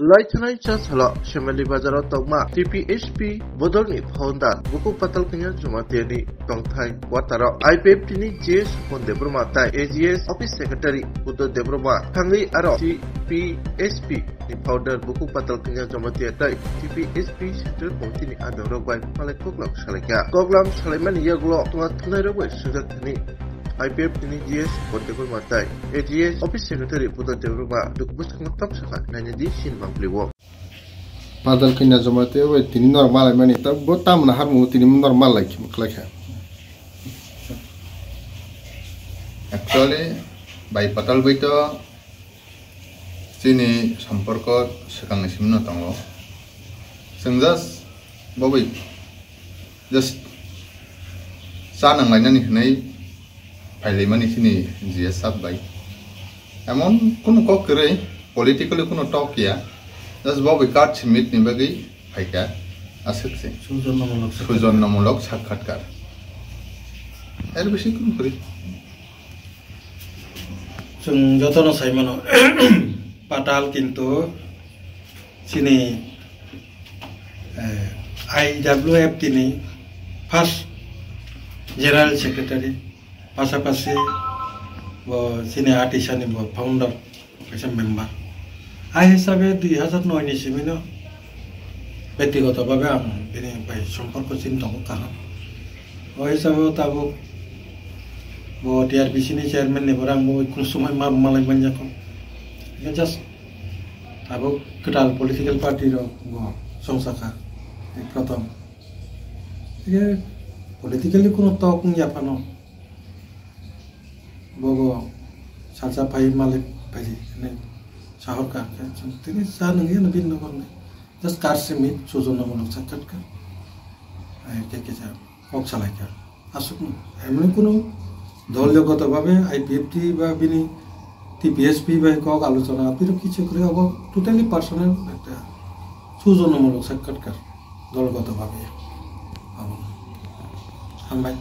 Laitanai Chasala, Shemali Bazaro Togma, TPHP, Bodoni, Honda, Buku Patal Kenya Jumatiani, Tongtai, Watara, IPFTini, JS, Debroma, AGS, Office Secretary, Udo Debroma, Tangi Aro, TPSP, the powder Buku Patal Kenya Jumatiatai, TPSP, Center Pontini Adoro by Palek Koklam Shalaka, Koklam Shaleman Yaglo, Tuatana, Sudatani. IPF ini GS Portable Matai, AGS Office Secretary Putra Debroma, Dukbus Kangatap Sakat, Nanya di Shin Bangkliwo. Padal kena jamate, we tini normal mani, tapi botam nahar mu tini normal lagi, maklaknya. Actually, by Patal Bito, sini samporko sekang simno tango. Sengjas, bawi, just sanang lainnya nih Pahili mani sini GS sabai. Emon kuno kok kere politically kuno talk ya. Das bawa card simit nih bagi paika asik sih. Sujon namulok sakkhatkar. Bersih kuno kere. Jotono saya mana Patal kintu sini IWF ini first General Secretary. Pasapasi, sini artisan ini founder, macam member. Ayah sampai 2009 ni semino, beti kota bawa ini bayi sampur kucing tunggu kanan. Ayah sampai tahu, bahwa TRBC ni chairman ni orang bahwa konsumen malai banyak kom. Ia just tahu kedal political party ro, bahwa songsaka, protom. Ia politically kuno tahu punya apa no. Bogo salsa pai malik pai ini sahur kan ini sah nengi nabi nongol nih just karsimit susun nongol sakat kan kayak kita kok salah kan asuk nih emang kuno dolu kota babe IPFT ba bini TPSP ba kok alusana tapi kicu kira apa totally personal itu susun nongol sakat kan dolu kota babe sampai